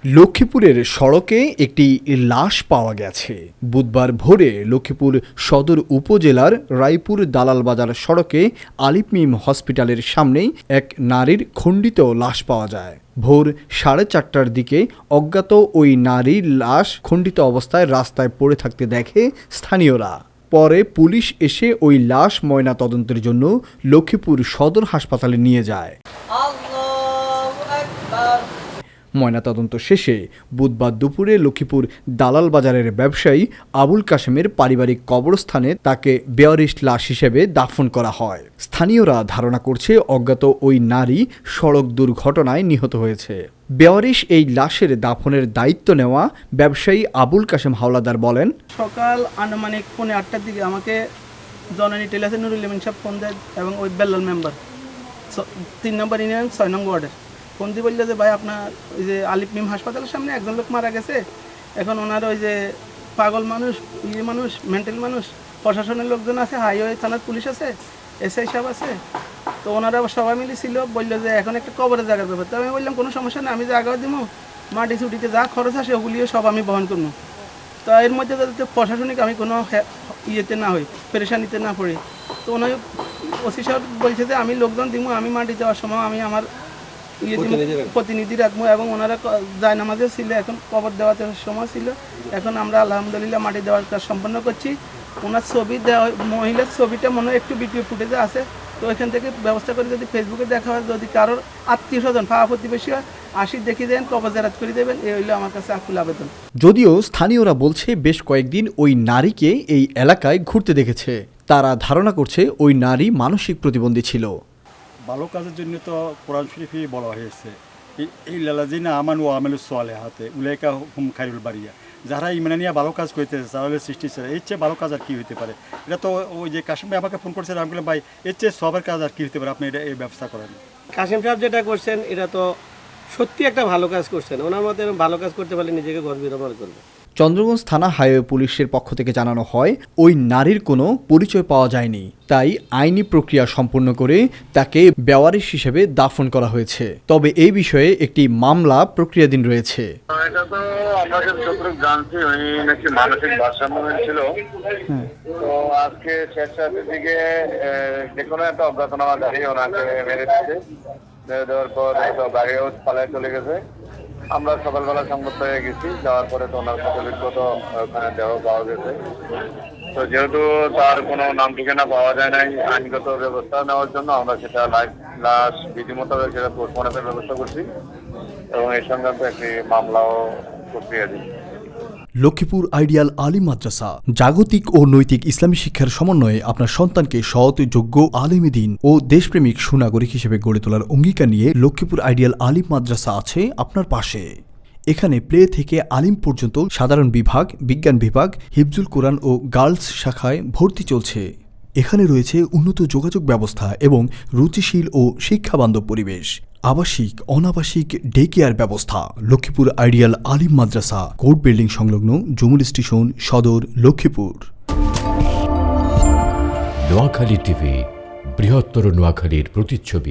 লক্ষ্মীপুরের সড়কে একটি লাশ পাওয়া গেছে। বুধবার ভোরে লক্ষ্মীপুর সদর উপজেলার রায়পুর দালাল বাজার সড়কে আলিফ মিম হসপিটালের সামনেই এক নারীর খণ্ডিত লাশ পাওয়া যায়। ভোর 4:30টার দিকে অজ্ঞাত ওই নারীর লাশ খণ্ডিত অবস্থায় রাস্তায় পড়ে থাকতে দেখে স্থানীয়রা। পরে পুলিশ এসে ওই লাশ ময়নাতদন্তের জন্য লক্ষ্মীপুর সদর হাসপাতালে নিয়ে যায়। ময়নাতদন্ত শেষে বুধবার দুপুরে লক্ষ্মীপুর দালাল বাজারের ব্যবসায়ী আবুল কাশেমের পারিবারিক কবরস্থানে তাকে বেয়ারিশ লাশ হিসেবে দাফন করা হয়। স্থানীয়রা ধারণা করছে অজ্ঞাত ওই নারী সড়ক দুর্ঘটনায় নিহত হয়েছে। বেয়ারিশ এই লাশের দাফনের দায়িত্ব নেওয়া ব্যবসায়ী আবুল কাশেম হাওলাদার বলেন, সকাল আনুমানিক 8:30টার দিকে আমাকে জননী টেলাসে নুরুল আমিন সাহেব ফোন দেয় এবং ওই বেল্লাল মেম্বার 3 নম্বর ইউনিয়ন 6 নং ওয়ার্ডের ফোন দিয়ে বললো যে ভাই আপনার ওই যে আলিফ মিম হাসপাতালের সামনে একজন লোক মারা গেছে, এখন ওনার ওই যে পাগল মানুষ, মানুষ, মেন্টাল মানুষ, প্রশাসনের লোকজন আছে, হাইওয়ে থানার পুলিশ আছে, এসআই সাহেব আছে, তো ওনারা সবাই মিলে ছিল, বললো যে এখন একটা কবরের জায়গার ব্যাপার। তো আমি বললাম কোনো সমস্যা নেই, আমি জায়গাও দিব, মাটি ছুটিতে যা খরচ আসে ওগুলিও সব আমি বহন করবো। তো এর মধ্যে যাতে প্রশাসনিক আমি কোনো ইয়েতে না হই, পেরেশানিতে না পড়ি, তো ওনার ওসি সাহেব বলছে যে আমি লোকজন দিব, আমি মাটি যাওয়ার সময় আমি আমার প্রতিনিধি রাখবো, এবং ওনারা জায়নামাজেও ছিল, এখন কবর দেওয়ার সময় ছিল। এখন আমরা আলহামদুলিল্লাহ মাটি দেওয়ার কাজ সম্পন্ন করছি। ওনার ছবি দেওয়া, মহিলার ছবিটা মনে হয় একটু ভিডিও ফুটেজে আছে, তো এখান থেকে ব্যবস্থা করে যদি ফেসবুকে দেখা হয়, যদি কারোর আত্মীয় স্বজন পাড়া প্রতিবেশী হয় আসি দেখি দেন, কবর জেরাত করে দেবেন, এই হইলো আমার কাছে আকুল আবেদন। যদিও স্থানীয়রা বলছে বেশ কয়েকদিন ওই নারীকে এই এলাকায় ঘুরতে দেখেছে। তারা ধারণা করছে ওই নারী মানসিক প্রতিবন্ধী ছিল। ভালো কাজের জন্য তো কোরআন শরীফই বলা হয়েছে, এই লালাজিনা আমান ও আমেল সোয়ালে হাতে উলেকা হুম খাইরুল বাড়িয়া, যারা ইমানে নিয়ে ভালো কাজ করতেছে তাহলে সৃষ্টি ছিল, এর চেয়ে ভালো কাজ আর কী হতে পারে। এটা তো ওই যে কাশিম ভাই আমাকে ফোন করছে, আমি বললাম ভাই এর চেয়ে সবার কাজ আর কী হতে পারে, আপনি এটা এই ব্যবস্থা করেন। কাশিম সাহেব যেটা করছেন এটা তো সত্যি একটা ভালো কাজ করছেন, ওনার মতে ভালো কাজ করতে পারলে নিজেকে গর্বিত মনে করবে। চন্দ্রগঞ্জ থানা হাইওয়ে পুলিশের পক্ষ থেকে জানানো হয় ওই নারীর কোনো পরিচয় পাওয়া যায়নি, তাই আইনি প্রক্রিয়া সম্পূর্ণ করে তাকে বেওয়ারিশ হিসেবে দাফন করা হয়েছে। তবে এই বিষয়ে একটি মামলা প্রক্রিয়াধীন রয়েছে। এটা তো আমরা যতটুকু জানছি উনি নাকি মানসিক ভারসাম্যহীন ছিল, তো আজকে শেষ রাতের দিকে যে কোনো একটা অজ্ঞাতনামা গাড়ি ওনাকে মেরে দিচ্ছে, মেরে দেওয়ার পর গাড়িও পালায় চলে গেছে। আমরা সকালবেলা সংবাদ পেয়ে গেছি, যাওয়ার পরে তো ওনার সাথে বিগত ওখানে দেহ পাওয়া গেছে। তো যেহেতু তার কোনো নাম ঠিকানা পাওয়া যায় নাই, আইনগত ব্যবস্থা নেওয়ার জন্য আমরা সেটা লাশ বিধি মোতাবেক সেটা পোস্টমর্টমের ব্যবস্থা করছি এবং এই সংক্রান্ত একটি মামলাও প্রক্রিয়াধীন। লক্ষ্মীপুর আইডিয়াল আলিম মাদ্রাসা জাগতিক ও নৈতিক ইসলামী শিক্ষার সমন্বয়ে আপনার সন্তানকে সৎ, যোগ্য, আলেমে দ্বীন ও দেশপ্রেমিক সুনাগরিক হিসেবে গড়ে তোলার অঙ্গীকার নিয়ে লক্ষ্মীপুর আইডিয়াল আলিম মাদ্রাসা আছে আপনার পাশে। এখানে প্লে থেকে আলিম পর্যন্ত সাধারণ বিভাগ, বিজ্ঞান বিভাগ, হিফজুল কোরআন ও গার্লস শাখায় ভর্তি চলছে। এখানে রয়েছে উন্নত যোগাযোগ ব্যবস্থা এবং রুচিশীল ও শিক্ষাবান্ধব পরিবেশ, আবাসিক অনাবাসিক ডে কেয়ার ব্যবস্থা। লক্ষ্মীপুর আইডিয়াল আলিম মাদ্রাসা, কোর্ট বিল্ডিং সংলগ্ন, জুমুল স্টেশন, সদর, লক্ষ্মীপুর। নোয়াখালী টিভি, বৃহত্তর নোয়াখালীর প্রতিচ্ছবি।